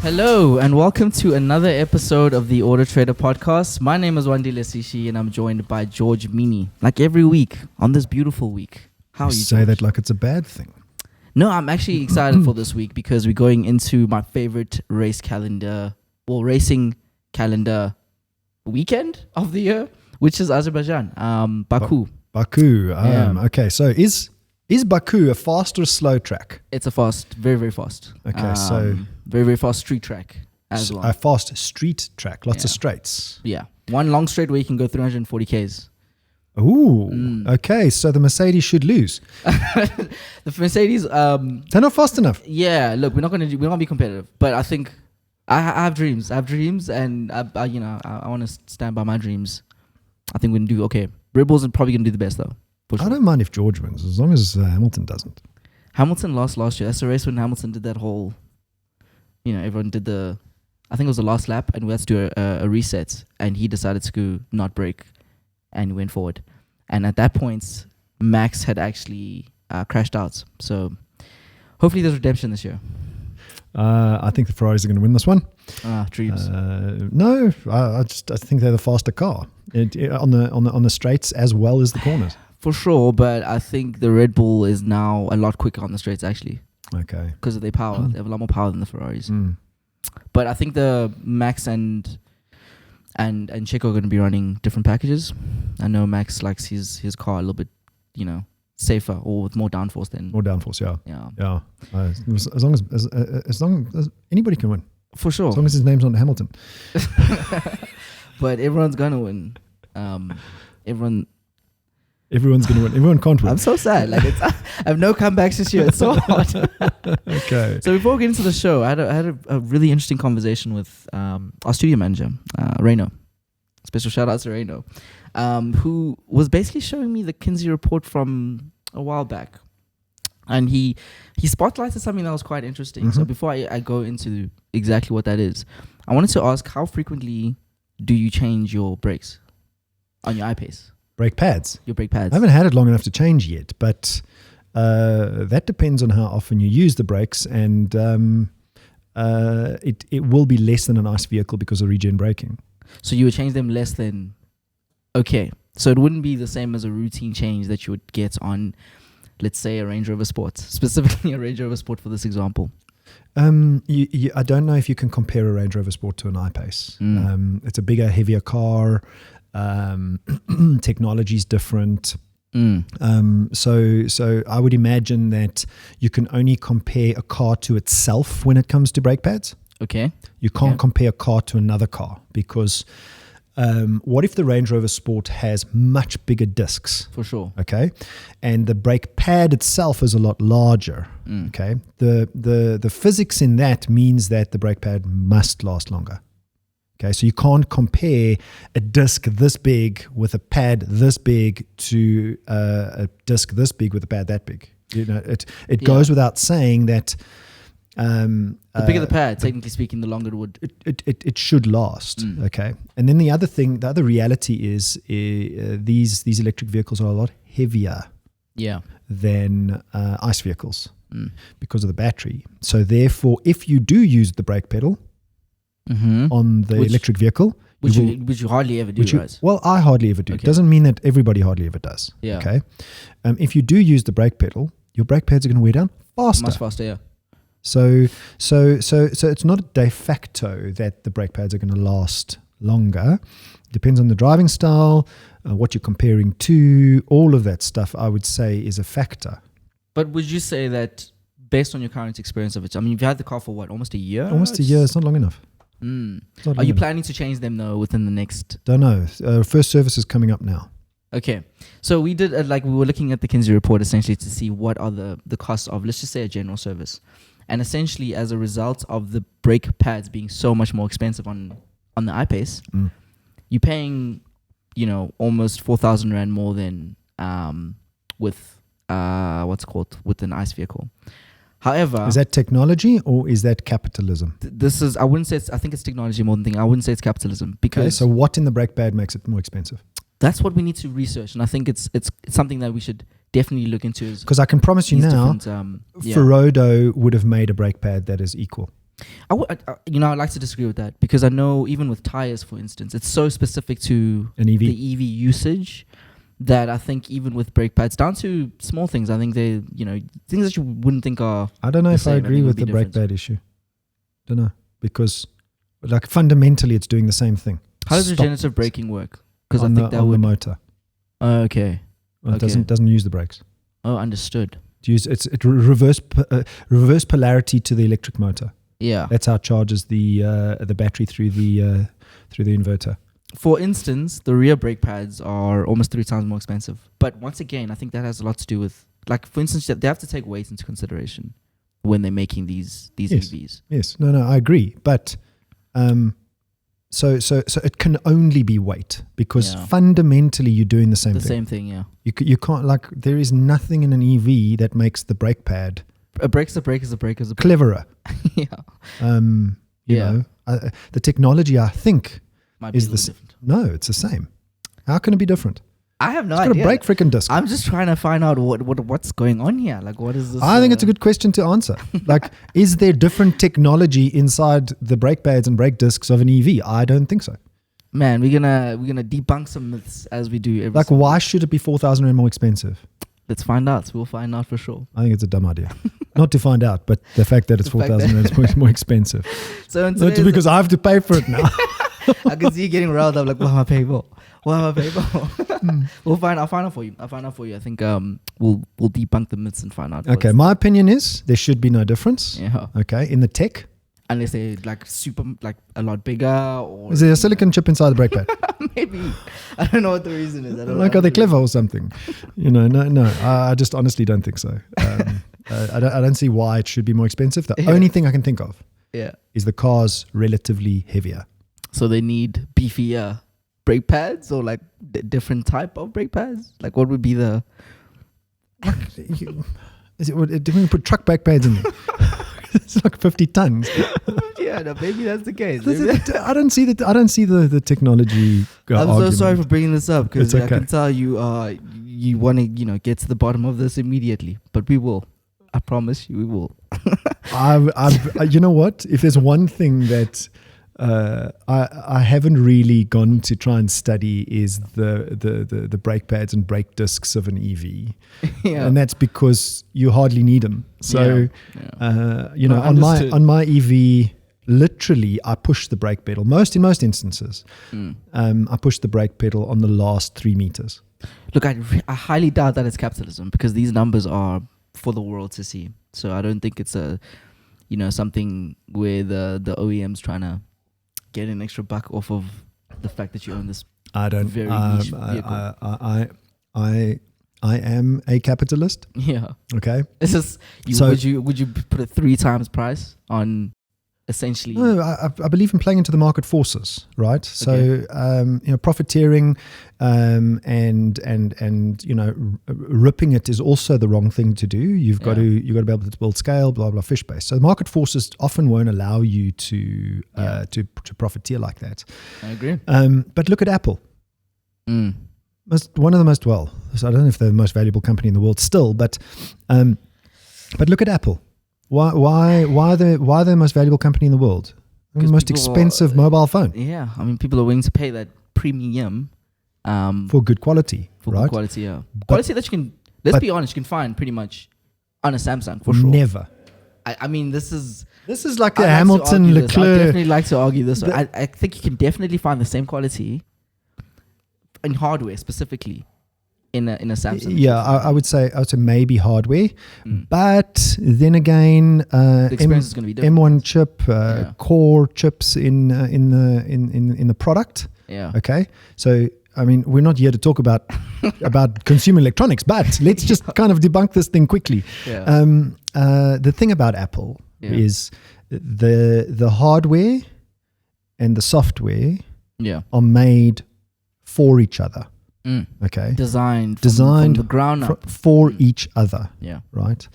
Hello and welcome to another episode of the AutoTrader Podcast. My name is Wandile Sishi and I'm joined by George Mienie. Like every week on this beautiful week. How are you, say George? that like it's a bad thing. No, I'm actually excited for this week because we're going into my favorite racing calendar weekend of the year, which is Azerbaijan, Baku. Baku. Yeah. Okay, so is Baku a fast or slow track? It's a fast, very, very fast. Okay, so very, very fast street track as well. A fast street track, lots of straights. Yeah. One long straight where you can go 340 Ks. Ooh, okay, so the Mercedes should lose. The Mercedes, they're not fast enough. yeah, look, we're not gonna be competitive, but I think I have dreams. And I want to stand by my dreams. I think we're gonna do okay. Red Bulls are probably gonna do the best though. For sure. I don't mind if George wins, as long as Hamilton doesn't. Hamilton lost last year. That's the race when Hamilton did that whole, everyone did I think it was the last lap, and we had to do a reset, and he decided to not brake, and he went forward. And at that point, Max had actually crashed out. So hopefully there's redemption this year. I think the Ferraris are going to win this one. Dreams. No, I think they're the faster car on the straights as well as the corners. For sure, but I think the Red Bull is now a lot quicker on the straights actually. Okay. Because of their power. They have a lot more power than the Ferraris. But I think the Max and Checo are going to be running different packages. I know Max likes his car a little bit, safer or with more downforce than... More downforce, yeah. Yeah. As long as anybody can win. For sure. As long as his name's on Hamilton. But everyone's going to win. Everyone's going to win. Everyone can't win. I'm so sad. I have no comebacks this year. It's so hard. Okay. So before we get into the show, I had a really interesting conversation with our studio manager, Reno. Special shout out to Reno, who was basically showing me the Kinsey report from a while back. And he spotlighted something that was quite interesting. Mm-hmm. So before I go into exactly what that is, I wanted to ask, how frequently do you change your brakes on your I-Pace? Brake pads. Your brake pads. I haven't had it long enough to change yet, but that depends on how often you use the brakes, and it will be less than an ICE vehicle because of regen braking. So you would change them less than... Okay. So it wouldn't be the same as a routine change that you would get on, let's say, a Range Rover Sport. Specifically a Range Rover Sport for this example. I don't know if you can compare a Range Rover Sport to an I-Pace. It's a bigger, heavier car. Technology's different. So I would imagine that you can only compare a car to itself when it comes to brake pads. Okay. You can't compare a car to another car because what if the Range Rover Sport has much bigger discs? For sure. Okay. And the brake pad itself is a lot larger. Okay. The physics in that means that the brake pad must last longer. Okay, so you can't compare a disc this big with a pad this big to a disc this big with a pad that big. It goes without saying that the bigger the pad, technically speaking, the longer it would. It should last. Okay, and then the other reality is these electric vehicles are a lot heavier. Than ICE vehicles because of the battery. So therefore, if you do use the brake pedal. On the electric vehicle, which you hardly ever do, right? Well, I hardly ever do. Okay. It doesn't mean that everybody hardly ever does. Yeah. Okay. If you do use the brake pedal, your brake pads are going to wear down faster. Much faster, yeah. So it's not a de facto that the brake pads are going to last longer. It depends on the driving style, what you're comparing to, all of that stuff. I would say is a factor. But would you say that based on your current experience of it? I mean, you've had the car for what, almost a year? Almost a year. It's not long enough. Are you planning to change them though within the next? Don't know. First service is coming up now. Okay, so we did we were looking at the Kinsey report essentially to see what are the costs of, let's just say, a general service, and essentially as a result of the brake pads being so much more expensive on the I-Pace, you're paying almost 4,000 rand more than with with an ICE vehicle. However, is that technology or is that capitalism? This is, I wouldn't say I think it's technology more than thing. I wouldn't say it's capitalism because. Okay, so what in the brake pad makes it more expensive? That's what we need to research, and I think it's something that we should definitely look into. Because I can promise you now, Ferodo would have made a brake pad that is equal. I'd like to disagree with that because I know even with tires, for instance, it's so specific to An EV. the EV usage that I think even with brake pads, down to small things, I think they, things that you wouldn't think are. I don't know if I agree with the brake pad issue. Don't know, because like fundamentally it's doing the same thing. How does regenerative braking work? Because I think that on would. the motor. Oh, okay. Well, it doesn't use the brakes. Oh, understood. It reverse polarity to the electric motor. Yeah. That's how it charges the battery through the inverter. For instance, the rear brake pads are almost 3 times more expensive. But once again, I think that has a lot to do with, like, for instance, they have to take weight into consideration when they're making these EVs. Yes. No, I agree. But so it can only be weight because fundamentally you're doing the same thing. The same thing, yeah. You can't, like, there is nothing in an EV that makes the brake pad. A brake's a brake is a brake is a brake. Cleverer. Yeah. You know, the technology, I think, Might be is a little different. No, it's the same. How can it be different? I have no It's idea. got a brake freaking disc. I'm just trying to find out what's going on here. Like, what is this? I think it's a good question to answer. Like, is there different technology inside the brake pads and brake discs of an EV? I don't think so. Man, we're gonna debunk some myths as we do every. Like, why should it be 4,000 rand more expensive? Let's find out. We'll find out for sure. I think it's a dumb idea. Not to find out, but the fact that it's 4,000 rand more expensive. So Not because I have to pay for it now. I can see you getting riled up. Like, what am I paying for? What am I paying for? I'll find out for you. I think we'll debunk the myths and find out. Okay, my opinion is there should be no difference. Yeah. Okay, in the tech. Unless they're like super, like a lot bigger, or Is there a silicon chip inside the brake pad? maybe. I don't know what the reason is. I don't Like, know. are they clever or something? No. I just honestly don't think so. I don't see why it should be more expensive. The only thing I can think of is the car's relatively heavier. So they need beefier brake pads, or like different type of brake pads. Like, what would be the? Do we put truck brake pads in there? It's like 50 tons. Yeah, no, maybe that's the case. I don't see the technology. I'm argument. so sorry for bringing this up because It's I okay. can tell you want to get to the bottom of this immediately, but we will. I promise you, we will. You know what? If there's one thing that I haven't really gone to try and study is the brake pads and brake discs of an EV, and that's because you hardly need them. So on my EV, literally I push the brake pedal. In most instances, I push the brake pedal on the last 3 meters. Look, I highly doubt that it's capitalism because these numbers are for the world to see. So I don't think it's something where the OEM's trying to get an extra buck off of the fact that you own this. I don't. Very niche vehicle. I am a capitalist. Yeah. Okay. It's just would you put a 3 times price on essentially? No, I believe in playing into the market forces, right? So profiteering and ripping it is also the wrong thing to do. You've got to be able to build scale, blah blah, fish base. So the market forces often won't allow you to profiteer like that. I agree. But look at Apple. One of the most so I don't know if they're the most valuable company in the world still, but look at Apple. Why are they the most valuable company in the world? The most expensive mobile phone. Yeah, I mean, people are willing to pay that premium for good quality, right? Good quality, yeah. Quality that you can. Let's be honest, you can find pretty much on a Samsung for sure. Never. I mean, this is like a Hamilton Leclerc. I definitely like to argue this. I think you can definitely find the same quality in hardware specifically in a Samsung. Yeah, I would say maybe hardware, but then again, the experience is going to be different. M1 chip, core chips in the product. Yeah. Okay. So I mean, we're not here to talk about consumer electronics, but let's just kind of debunk this thing quickly. Yeah. The thing about Apple is the hardware and the software are made for each other. Okay. Designed from the ground up for each other. Yeah. Right.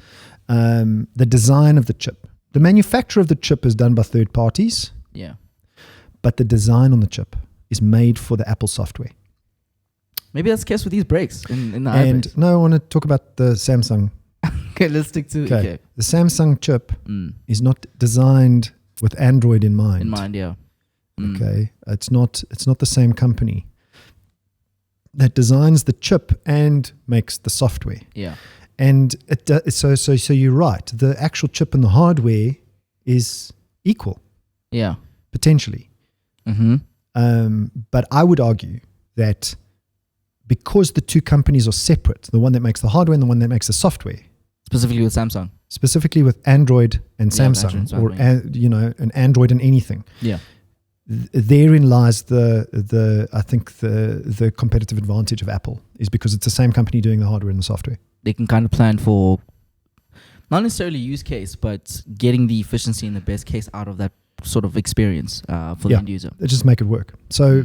The design of the chip, the manufacture of the chip is done by third parties. Yeah. But the design on the chip is made for the Apple software. Maybe that's the case with these brakes in the And iBrakes. no, I want to talk about the Samsung. Okay, let's stick to Okay. The Samsung chip is not designed with Android in mind. In mind, yeah. Okay, it's not the same company that designs the chip and makes the software. Yeah. And so you're right. The actual chip and the hardware is equal. Yeah. Potentially. But I would argue that because the two companies are separate, the one that makes the hardware and the one that makes the software, specifically with Samsung, specifically with Android and Samsung, or an Android and anything. Yeah. Therein lies I think the competitive advantage of Apple is because it's the same company doing the hardware and the software. They can kind of plan for not necessarily use case, but getting the efficiency and the best case out of that sort of experience for the end user. They just make it work. So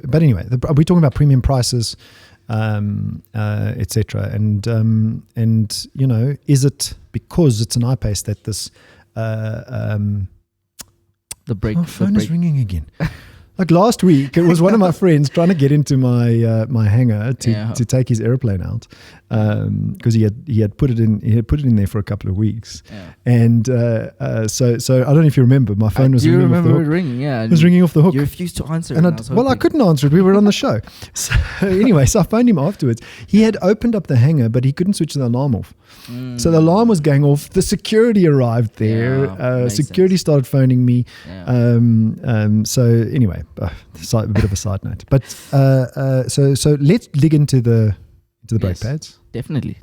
but anyway, we're talking about premium prices, etc. And is it because it's an iPace that this the phone is ringing again. Like last week, it was one of my friends trying to get into my hangar to take his airplane out because he had put it in there for a couple of weeks, and so I don't know if you remember, my phone was ringing off the hook. Ringing, yeah, it was ringing off the hook. You refused to answer, and I couldn't answer it. We were on the show, so anyway, so I phoned him afterwards. He had opened up the hangar, but he couldn't switch the alarm off. So the alarm was going off. The security arrived there. Security started phoning me. So anyway, a bit of a side note. But so let's dig into the brake pads. Definitely.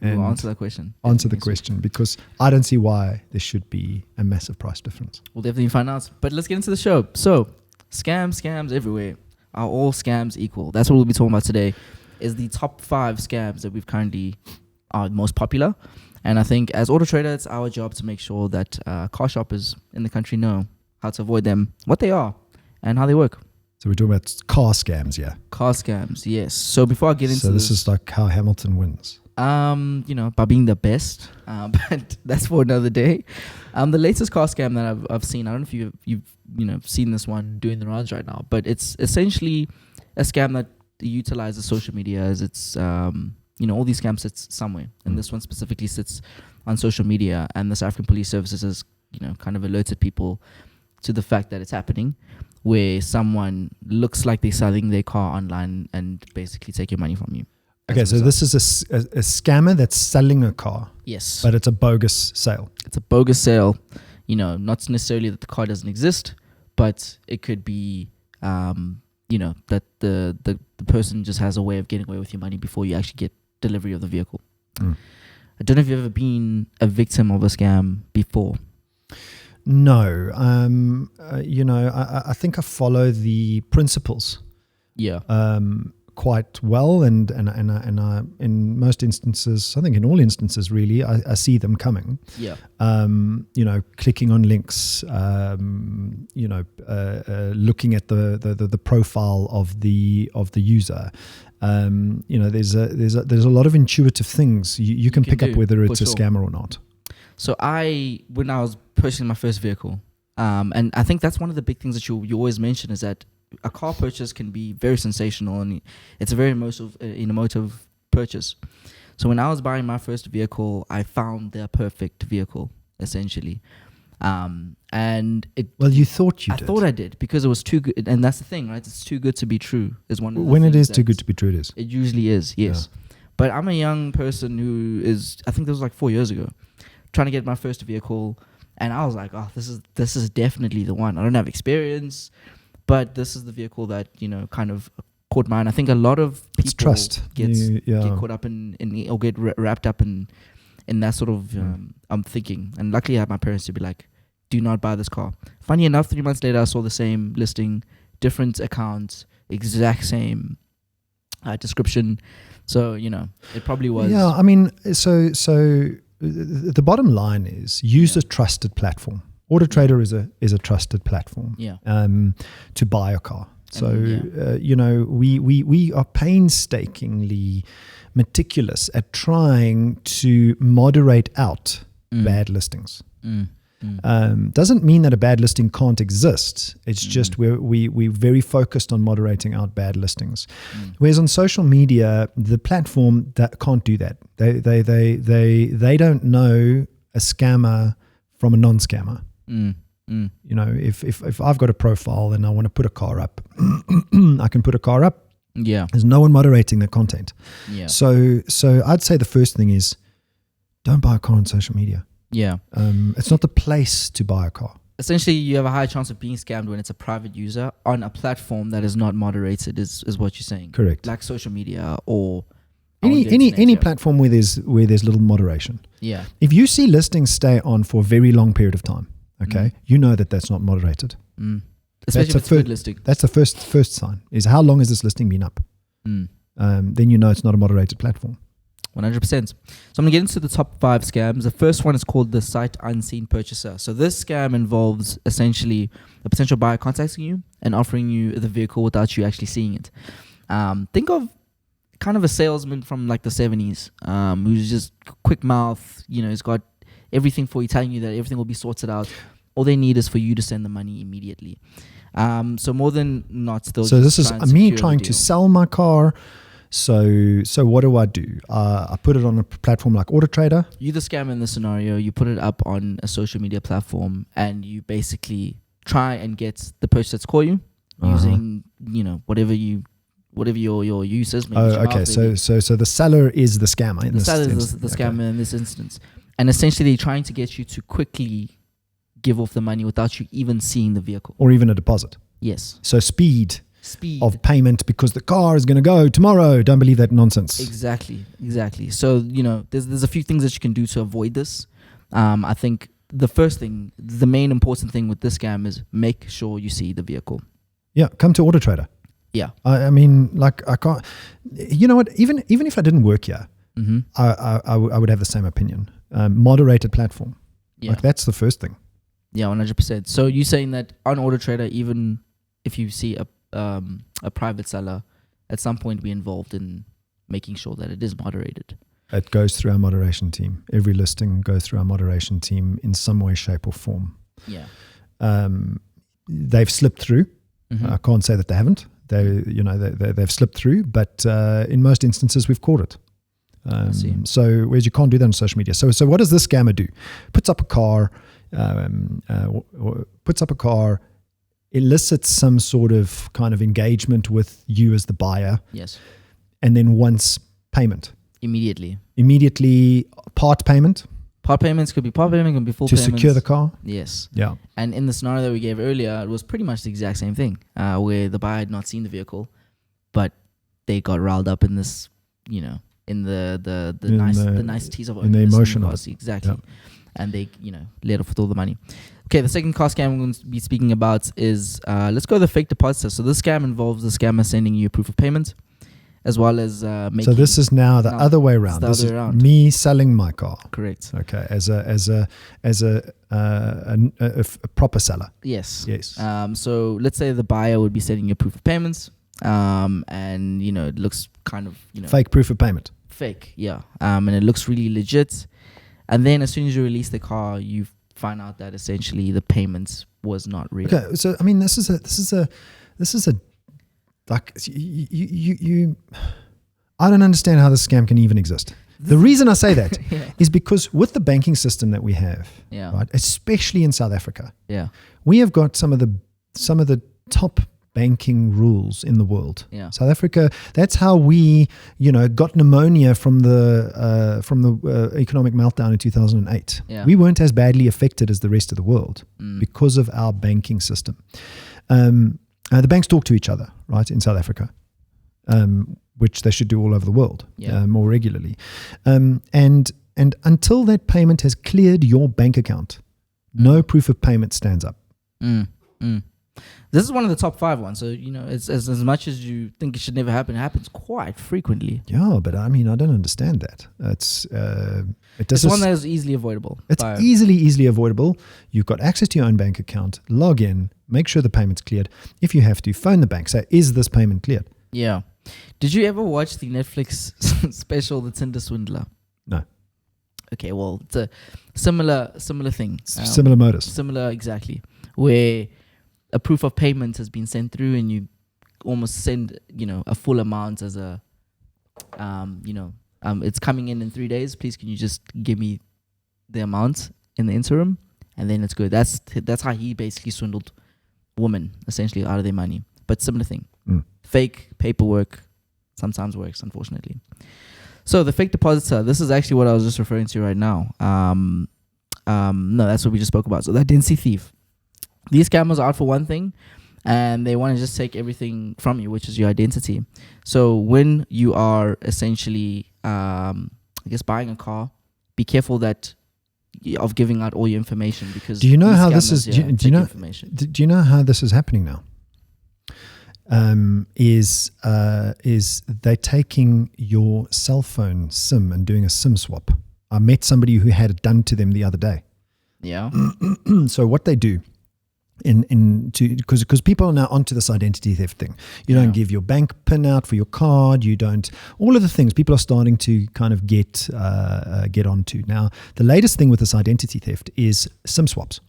We'll answer that question. Answer the question, because I don't see why there should be a massive price difference. We'll definitely find out. But let's get into the show. So scams everywhere. Are all scams equal? That's what we'll be talking about today. Is the top 5 scams that we've currently are most popular. And I think as AutoTrader, it's our job to make sure that car shoppers in the country know how to avoid them, what they are, and how they work. So we're talking about car scams, yeah. Car scams, yes. So before I get into this is like how Hamilton wins. By being the best. But that's for another day. The latest car scam that I've seen, I don't know if you've seen this one doing the rounds right now, but it's essentially a scam that utilizes social media as it's all these scams sits somewhere, and this one specifically sits on social media, and the South African Police Services has kind of alerted people to the fact that it's happening, where someone looks like they're selling their car online and basically take your money from you. Okay, so this is a scammer that's selling a car. Yes. But it's a bogus sale. It's a bogus sale. Not necessarily that the car doesn't exist, but it could be, that the person just has a way of getting away with your money before you actually get delivery of the vehicle. I don't know if you've ever been a victim of a scam before. No. I think I follow the principles. Yeah. Quite well, and I, in most instances, I think in all instances really, I see them coming. Yeah. Clicking on links, looking at the profile of the user. There's a lot of intuitive things you can pick up whether it's a scammer or not. So when I was purchasing my first vehicle, and I think that's one of the big things that you always mention is that a car purchase can be very sensational, and it's a very emotive purchase. So when I was buying my first vehicle, I found the perfect vehicle, essentially. You thought you did. I thought I did, because it was too good. And that's the thing, right? It's too good to be true. Is one of the when it is too good to be true, it is. It usually is, yes. Yeah. But I'm a young person who is, I think this was like 4 years ago, trying to get my first vehicle. And I was like, oh, this is definitely the one. I don't have experience, but this is the vehicle that, kind of caught my eye. I think a lot of people get caught up in or get wrapped up in that sort of I'm thinking. And luckily I had my parents to be like, do not buy this car. Funny enough, 3 months later I saw the same listing, different accounts, exact same description. So, it probably was. Yeah, I mean, so the bottom line is use a trusted platform. AutoTrader is a trusted platform to buy a car. So, we are painstakingly meticulous at trying to moderate out bad listings. Doesn't mean that a bad listing can't exist. It's just we're very focused on moderating out bad listings. Whereas on social media, the platform that can't do that. They don't know a scammer from a non-scammer. Mm. You know, if I've got a profile and I want to put a car up, I can put a car up. Yeah. There's no one moderating the content. Yeah. So I'd say the first thing is don't buy a car on social media. Yeah. It's not the place to buy a car. Essentially, you have a high chance of being scammed when it's a private user on a platform that is not moderated. Is what you're saying? Correct. Like social media or any platform where there's little moderation. Yeah. If you see listings stay on for a very long period of time, okay, you know that's not moderated. Especially if it's a good listing. That's the first sign is how long has this listing been up? Then you know it's not a moderated platform. 100%. So I'm going to get into the top 5 scams. The first one is called the sight unseen purchaser. So this scam involves essentially a potential buyer contacting you and offering you the vehicle without you actually seeing it. Think of kind of a salesman from like the 70s who's just quick mouth, you know, he's got everything for you, telling you that everything will be sorted out. All they need is for you to send the money immediately. So more than not, still. So this is me trying to sell my car. So what do? I put it on a platform like AutoTrader. You the scam in this scenario. You put it up on a social media platform, and you basically try and get the purchaser to call you using, you know, whatever your use is. Okay. So the seller is the scammer. The seller is the scammer in this instance, and essentially they're trying to get you to quickly give off the money without you even seeing the vehicle or even a deposit. Yes. So speed of payment because the car is going to go tomorrow. Don't believe that nonsense. Exactly. So, you know, there's a few things that you can do to avoid this. I think the main important thing with this scam is make sure you see the vehicle. Yeah, come to AutoTrader. Yeah. I mean, like I can't. You know what? Even if I didn't work here, I would have the same opinion. Moderated platform. Yeah. Like that's the first thing. Yeah, 100%. So you're saying that on AutoTrader, even if you see a private seller, at some point be involved in making sure that it is moderated. It goes through our moderation team. Every listing goes through our moderation team in some way, shape, or form. Yeah. They've slipped through. I can't say that they haven't. They've slipped through, but in most instances we've caught it. So whereas you can't do that on social media. So what does this scammer do? Puts up a car, elicits some sort of kind of engagement with you as the buyer. Yes. And then wants payment. Immediately. Part payment. Part payments could be part payment, could be full payments. To secure the car? Yes. Yeah. And in the scenario that we gave earlier, it was pretty much the exact same thing, where the buyer had not seen the vehicle, but they got riled up in this, you know, in the niceties of in the emotion of it. Exactly. Yeah. And they, you know, let off with all the money. Okay, the second car scam we're going to be speaking about is, let's go the fake depositor. So this scam involves the scammer sending you a proof of payment, as well as making. So this is now the other way around. This is me selling my car. Correct. Okay, as a proper seller. Yes. So let's say the buyer would be sending you a proof of payments, and you know it looks kind of, you know, fake proof of payment. Fake, yeah. And it looks really legit. And then as soon as you release the car, you find out that essentially the payments was not real. Okay, so I mean, this is a like you I don't understand how this scam can even exist. The reason I say that is because with the banking system that we have, right, especially in South Africa, we have got some of the top banking rules in the world. South Africa, that's how we, you know, got pneumonia from the economic meltdown in 2008. We weren't as badly affected as the rest of the world because of our banking system. The banks talk to each other, right, in South Africa, which they should do all over the world more regularly. And until that payment has cleared your bank account, no proof of payment stands up. This is one of the top 5 ones. So, you know, it's as much as you think it should never happen, it happens quite frequently. Yeah, but I mean, I don't understand that. It's one that is easily avoidable. It's easily avoidable. You've got access to your own bank account. Log in, make sure the payment's cleared. If you have to, phone the bank. Say, is this payment cleared? Yeah. Did you ever watch the Netflix special, The Tinder Swindler? No. Okay, well, it's a similar thing. Similar modus. Similar, exactly. Where a proof of payment has been sent through and you almost send, you know, a full amount as a, it's coming in 3 days. Please, can you just give me the amount in the interim? and then it's good. That's how he basically swindled women essentially out of their money. But similar thing, fake paperwork sometimes works, unfortunately. So the fake depositor, this is actually what I was just referring to right now. No, that's what we just spoke about. So the identity thief. These scammers are out for one thing, and they want to just take everything from you, which is your identity. So when you are essentially, buying a car, be careful of giving out all your information, because do you know how this is? Do you know how this is happening now? Is they're taking your cell phone SIM and doing a SIM swap. I met somebody who had it done to them the other day. Yeah. So what they do, because people are now onto this identity theft thing. You don't give your bank PIN out for your card. You don't. All of the things people are starting to kind of get onto now. The latest thing with this identity theft is SIM swaps.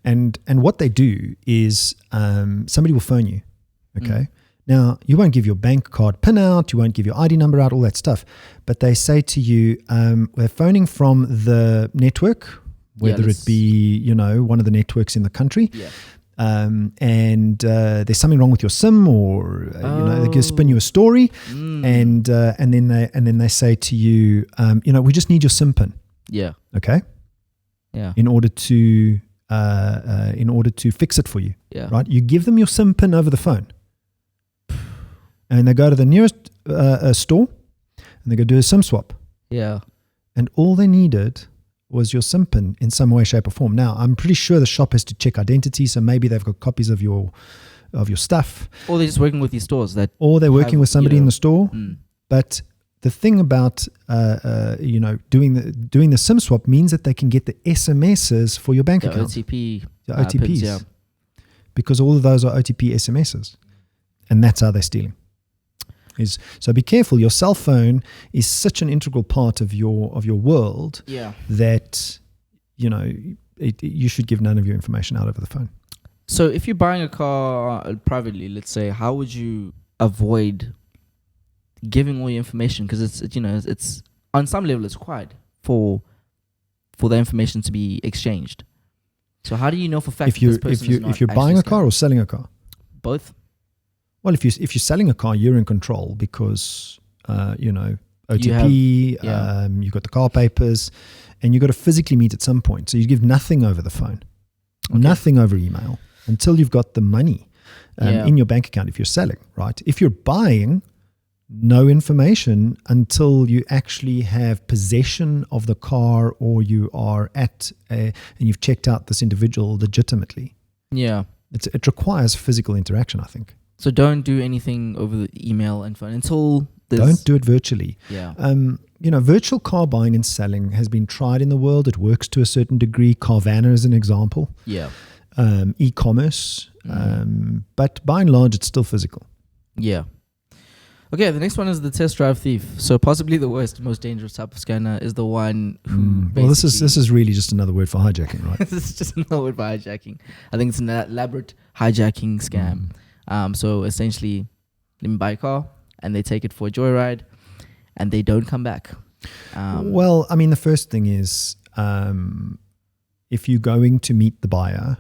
And what they do is somebody will phone you. Okay. Now, you won't give your bank card PIN out, you won't give your ID number out, all that stuff. But they say to you, we're phoning from the network, whether it be, one of the networks in the country. Yeah. And there's something wrong with your SIM, or they can spin you a story, and then they say to you, we just need your SIM PIN. Yeah. Okay. Yeah. In order to fix it for you. Yeah. Right. You give them your SIM PIN over the phone. And they go to the nearest store, and they go do a SIM swap. Yeah. And all they needed was your SIM PIN in some way, shape, or form. Now, I'm pretty sure the shop has to check identity, so maybe they've got copies of your stuff. Or they're just working with these stores or they're working with somebody in the store. But the thing about doing the SIM swap means that they can get the SMSs for your bank account. OTPs. OTPs. Yeah. Because all of those are OTP SMSs. And that's how they're stealing. So be careful. Your cell phone is such an integral part of your world that you should give none of your information out over the phone. So if you're buying a car privately, let's say, how would you avoid giving all your information? Because it's on some level it's required for the information to be exchanged. So how do you know for fact if you're buying a car or selling a car? Both. Well, if you're selling a car, you're in control because OTP, you've got the car papers, and you've got to physically meet at some point. So you give nothing over the phone, nothing over email until you've got the money in your bank account. If you're selling, right? If you're buying, no information until you actually have possession of the car, or you are and you've checked out this individual legitimately. Yeah, it requires physical interaction, I think. So don't do anything over the email and phone until don't do it virtually. Yeah. Virtual car buying and selling has been tried in the world. It works to a certain degree. Carvana is an example. Yeah. E-commerce. But by and large, it's still physical. Yeah. Okay, the next one is the test drive thief. So possibly the worst, most dangerous type of scammer is the one who well, this is really just another word for hijacking, right? This is just another word for hijacking. I think it's an elaborate hijacking scam. So essentially, let me buy a car, and they take it for a joyride, and they don't come back. Well, I mean, the first thing is, if you're going to meet the buyer,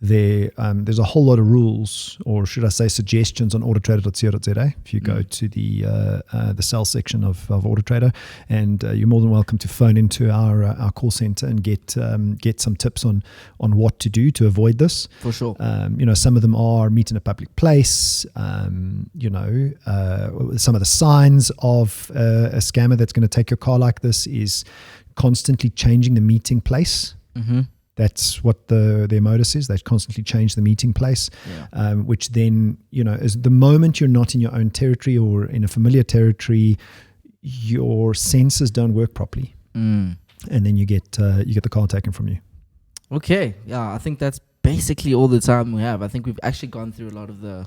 there's a whole lot of rules, or should I say suggestions, on AutoTrader.co.za. If you go to the sales section of AutoTrader, and you're more than welcome to phone into our call center and get some tips on what to do to avoid this. For sure. Some of them are meet in a public place. Some of the signs of a scammer that's going to take your car like this is constantly changing the meeting place. Mm-hmm. That's what their modus is. They constantly change the meeting place, which then, is the moment you're not in your own territory or in a familiar territory, your senses don't work properly. And then you get the car taken from you. Okay. Yeah, I think that's basically all the time we have. I think we've actually gone through a lot of the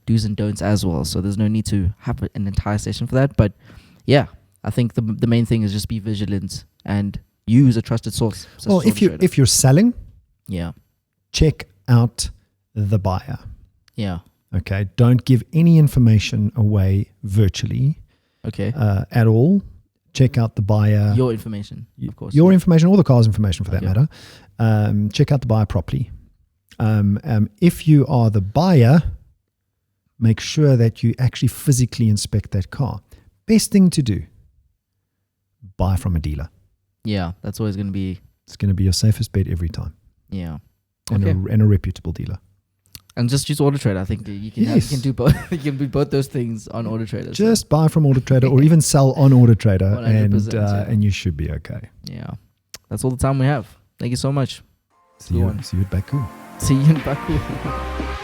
do's and don'ts as well. So there's no need to have an entire session for that. But yeah, I think the main thing is just be vigilant and use a trusted source. Well, if you're selling, check out the buyer. Yeah. Okay. Don't give any information away virtually. Okay. At all. check out the buyer. Your information, of course. Your information, or the car's information for that Okay. matter. Check out the buyer properly. If you are the buyer, make sure that you actually physically inspect that car. Best thing to do, buy from a dealer. Yeah, that's always going to be. It's going to be your safest bet every time. Yeah. And, Okay. and a reputable dealer. And just use AutoTrader. I think you can Yes. you can do both. You can do both those things on AutoTrader. Just buy from AutoTrader or even sell on AutoTrader 100%, yeah. and you should be okay. Yeah. That's all the time we have. Thank you so much. See you at Baku. See you in Baku.